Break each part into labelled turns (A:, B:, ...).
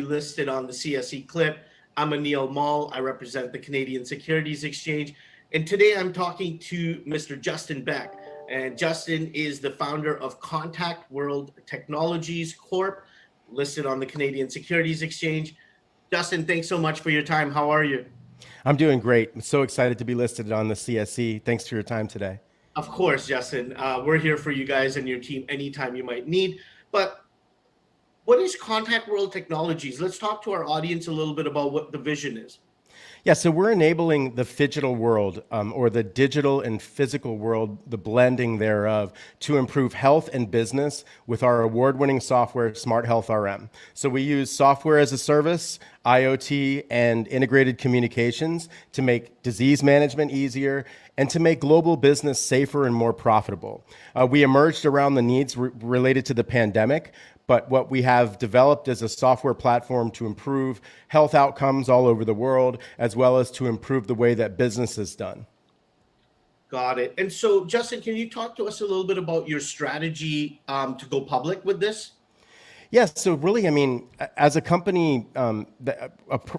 A: Listed on the CSE clip. I'm Anil Mall. I represent the Canadian Securities Exchange. And today I'm talking to Mr. Justin Beck. And Justin is the founder of Contakt World Technologies Corp, listed on the Canadian Securities Exchange. Justin, thanks so much for your time. How are you?
B: I'm doing great. I'm so excited to be listed on the CSE. Thanks for your time today.
A: Of course, Justin. We're here for you guys and your team anytime you might need. But what is Contakt World Technologies? Let's talk to our audience a little bit about what the vision is.
B: Yeah, so we're enabling the phygital world, or the digital and physical world, the blending thereof, to improve health and business with our award-winning software, Smart Health RM. So we use software as a service, IoT, and integrated communications to make disease management easier and to make global business safer and more profitable. We emerged around the needs related to the pandemic, but what we have developed is a software platform to improve health outcomes all over the world, as well as to improve the way that business is done.
A: Got it. And so, Justin, can you talk to us a little bit about your strategy to go public with this?
B: Yes. So really, I mean, as a company, a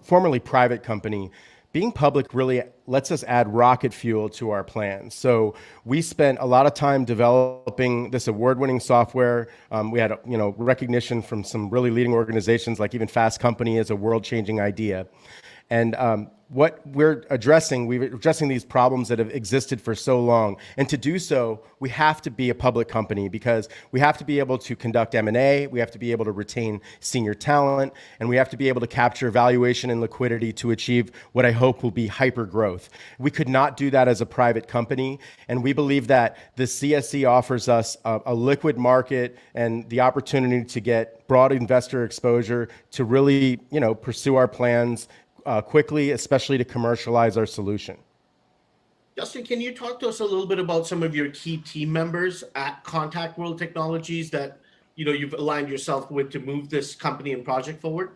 B: formerly private company, being public really lets us add rocket fuel to our plans. So we spent a lot of time developing this award-winning software. We had, recognition from some really leading organizations, like even Fast Company as a world-changing idea. And what we're addressing these problems that have existed for so long. And to do so, we have to be a public company because we have to be able to conduct M&A, we have to be able to retain senior talent, and we have to be able to capture valuation and liquidity to achieve what I hope will be hyper growth. We could not do that as a private company, and we believe that the CSE offers us a liquid market and the opportunity to get broad investor exposure to really, pursue our plans quickly, especially to commercialize our solution.
A: Justin, can you talk to us a little bit about some of your key team members at Contakt World Technologies that you've aligned yourself with to move this company and project forward?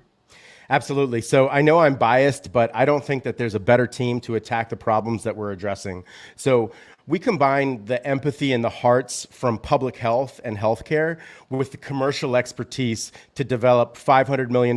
B: Absolutely. So I know I'm biased, but I don't think that there's a better team to attack the problems that we're addressing. So we combine the empathy and the hearts from public health and healthcare with the commercial expertise to develop $500 million,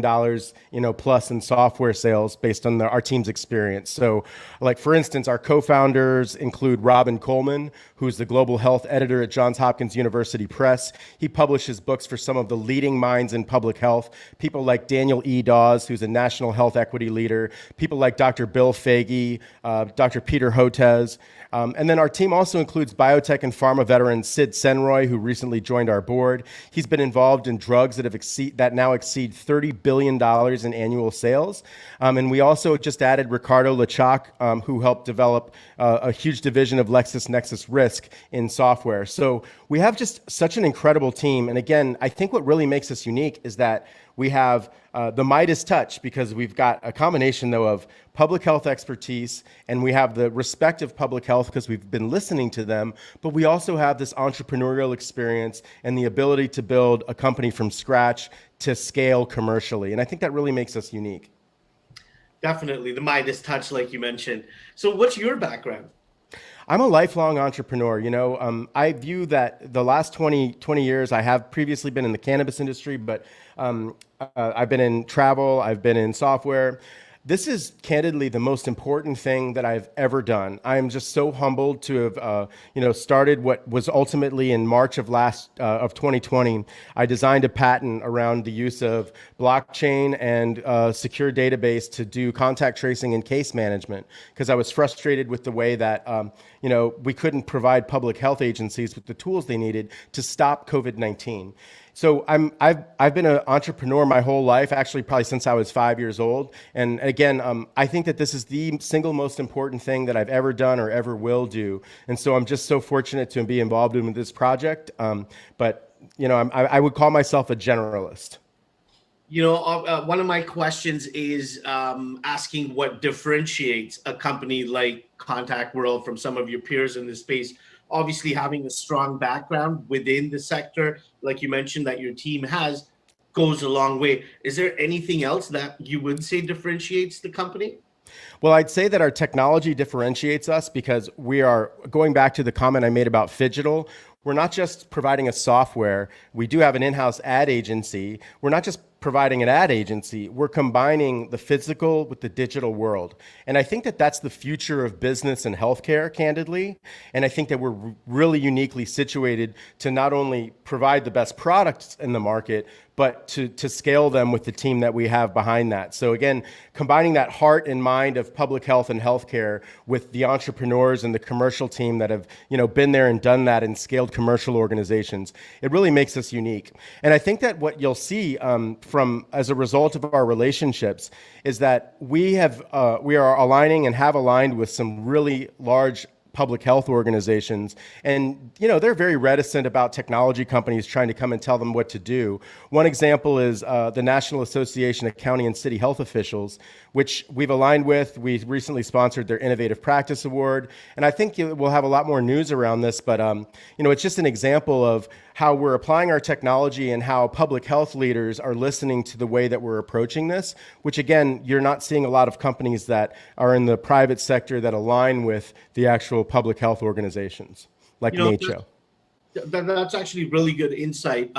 B: plus in software sales based on our team's experience. So, like for instance, our co-founders include Robin Coleman, who's the global health editor at Johns Hopkins University Press. He publishes books for some of the leading minds in public health. People like Daniel E. Dawes, who's a national health equity leader. People like Dr. Bill Fagey, Dr. Peter Hotez. And then our team also includes biotech and pharma veteran Sid Senroy, who recently joined our board. He's been involved in drugs that now exceed $30 billion in annual sales. And we also just added Ricardo Lachak, who helped develop a huge division of LexisNexis Risk in software. So we have just such an incredible team. And again, I think what really makes us unique is that we have the Midas touch, because we've got a combination, though, of public health expertise, and we have the respect of public health because we've been listening to them, but we also have this entrepreneurial experience and the ability to build a company from scratch to scale commercially. And I think that really makes us unique.
A: Definitely, the Midas touch, like you mentioned. So what's your background?
B: I'm a lifelong entrepreneur. I view that the last 20 years, I have previously been in the cannabis industry, but I've been in travel, I've been in software. This is candidly the most important thing that I've ever done. I am just so humbled to have, started what was ultimately in March of 2020. I designed a patent around the use of blockchain and secure database to do contact tracing and case management, because I was frustrated with the way that, we couldn't provide public health agencies with the tools they needed to stop COVID-19. So I've been an entrepreneur my whole life, actually probably since I was 5 years old. And again, I think that this is the single most important thing that I've ever done or ever will do. And so I'm just so fortunate to be involved in this project. But I would call myself a generalist.
A: One of my questions is asking what differentiates a company like Contact World from some of your peers in this space. Obviously, having a strong background within the sector, like you mentioned, that your team has, goes a long way. Is there anything else that you would say differentiates the company?
B: Well, I'd say that our technology differentiates us because we are going back to the comment I made about Phygital. We're not just providing a software. We do have an in-house ad agency. We're not just providing an ad agency. We're combining the physical with the digital world. And I think that that's the future of business and healthcare, candidly. And I think that we're really uniquely situated to not only provide the best products in the market, but to scale them with the team that we have behind that. So again, combining that heart and mind of public health and healthcare with the entrepreneurs and the commercial team that have been there and done that and scaled commercial organizations, it really makes us unique. And I think that what you'll see from as a result of our relationships is that we are aligning and have aligned with some really large public health organizations. And, they're very reticent about technology companies trying to come and tell them what to do. One example is the National Association of County and City Health Officials, which we've aligned with. We recently sponsored their Innovative Practice Award. And I think we'll have a lot more news around this, but, it's just an example of how we're applying our technology and how public health leaders are listening to the way that we're approaching this, which again, you're not seeing a lot of companies that are in the private sector that align with the actual public health organizations like NACHO.
A: That's actually really good insight,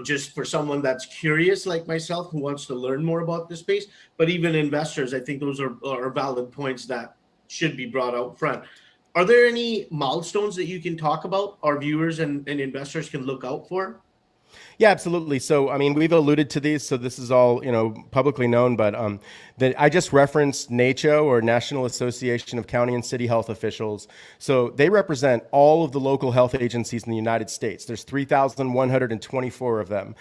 A: just for someone that's curious like myself who wants to learn more about this space, but even investors, I think those are valid points that should be brought out front. Are there any milestones that you can talk about our viewers and investors can look out for?
B: Yeah, absolutely. So, we've alluded to these, so this is all, publicly known, but I just referenced NACHO, or National Association of County and City Health Officials. So they represent all of the local health agencies in the United States. There's 3,124 of them.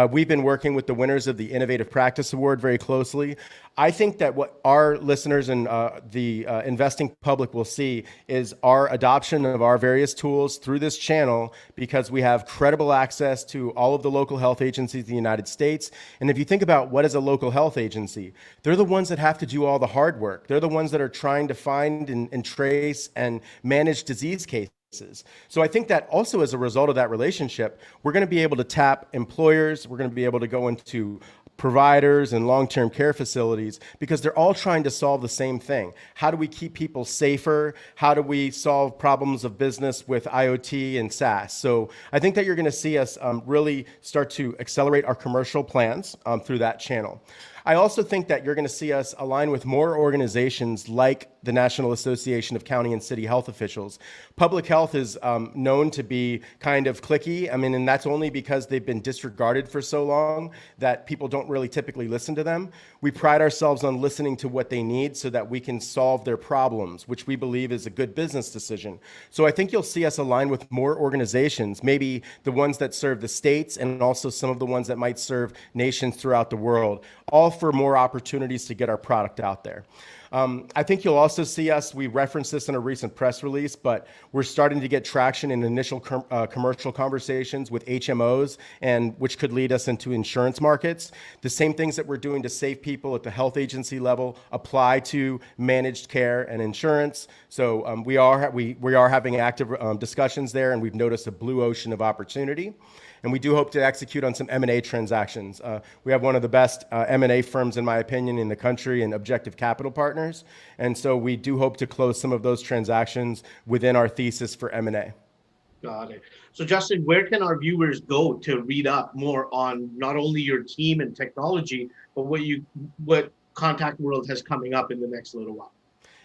B: We've been working with the winners of the Innovative Practice Award very closely. I think that what our listeners and the investing public will see is our adoption of our various tools through this channel, because we have credible access to all of the local health agencies in the United States. And if you think about what is a local health agency, they're the ones that have to do all the hard work. They're the ones that are trying to find and trace and manage disease cases. So I think that also as a result of that relationship, we're going to be able to tap employers. We're going to be able to go into providers and long-term care facilities, because they're all trying to solve the same thing. How do we keep people safer? How do we solve problems of business with IoT and SaaS? So I think that you're going to see us really start to accelerate our commercial plans through that channel. I also think that you're going to see us align with more organizations like the National Association of County and City Health Officials. Public health is known to be kind of cliquey. And that's only because they've been disregarded for so long that people don't really typically listen to them. We pride ourselves on listening to what they need so that we can solve their problems, which we believe is a good business decision. So I think you'll see us align with more organizations, maybe the ones that serve the states and also some of the ones that might serve nations throughout the world, all for more opportunities to get our product out there. I think you'll also see us, we referenced this in a recent press release, but we're starting to get traction in initial commercial conversations with HMOs, and which could lead us into insurance markets. The same things that we're doing to save people at the health agency level apply to managed care and insurance. So we are having active discussions there, and we've noticed a blue ocean of opportunity. And we do hope to execute on some M&A transactions. We have one of the best M&A firms, in my opinion, in the country, and Objective Capital Partners. And so we do hope to close some of those transactions within our thesis for M&A.
A: Got it. So Justin, where can our viewers go to read up more on not only your team and technology, but what Contact World has coming up in the next little while?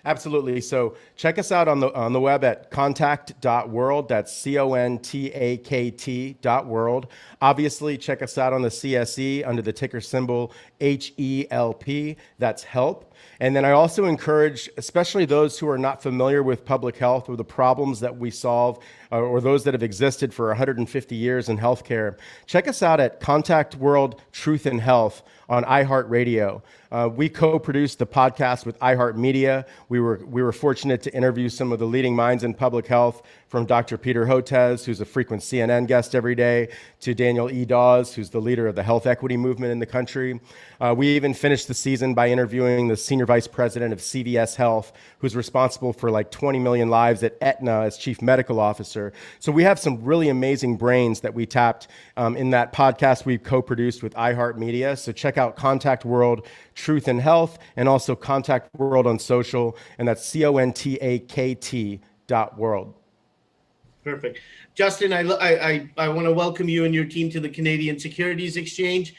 B: Absolutely. So check us out on the web at contakt.world. That's CONTAKT.world. Obviously, check us out on the CSE under the ticker symbol HELP. That's help. And then I also encourage, especially those who are not familiar with public health or the problems that we solve, or those that have existed for 150 years in healthcare, check us out at Contakt World Truth in Health on iHeartRadio. We co-produced the podcast with iHeartMedia. We were fortunate to interview some of the leading minds in public health, from Dr. Peter Hotez, who's a frequent CNN guest every day, to Daniel E. Dawes, who's the leader of the health equity movement in the country. We even finished the season by interviewing the senior vice president of CVS Health, who's responsible for like 20 million lives at Aetna as chief medical officer. So we have some really amazing brains that we tapped in that podcast we co-produced with iHeartMedia. So check out Contakt World Truth in Health, and also Contakt World on social, and that's CONTAKT.world.
A: Perfect. Justin, I want to welcome you and your team to the Canadian Securities Exchange.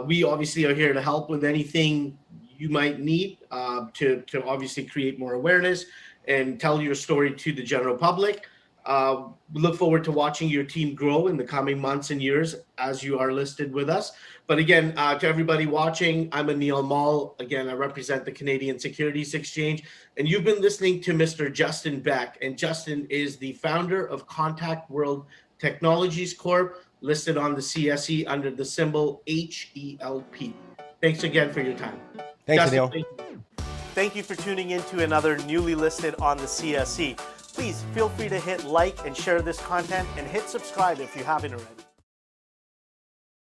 A: We obviously are here to help with anything you might need to obviously create more awareness and tell your story to the general public. We look forward to watching your team grow in the coming months and years as you are listed with us. But again, to everybody watching, I'm Anil Mall. Again, I represent the Canadian Securities Exchange, and you've been listening to Mr. Justin Beck. And Justin is the founder of Contakt World Technologies Corp, listed on the CSE under the symbol HELP. Thanks again for your time.
B: Thanks,
A: Justin,
B: Anil.
A: Thank you for tuning in to another newly listed on the CSE. Please feel free to hit like and share this content, and hit subscribe if you haven't already.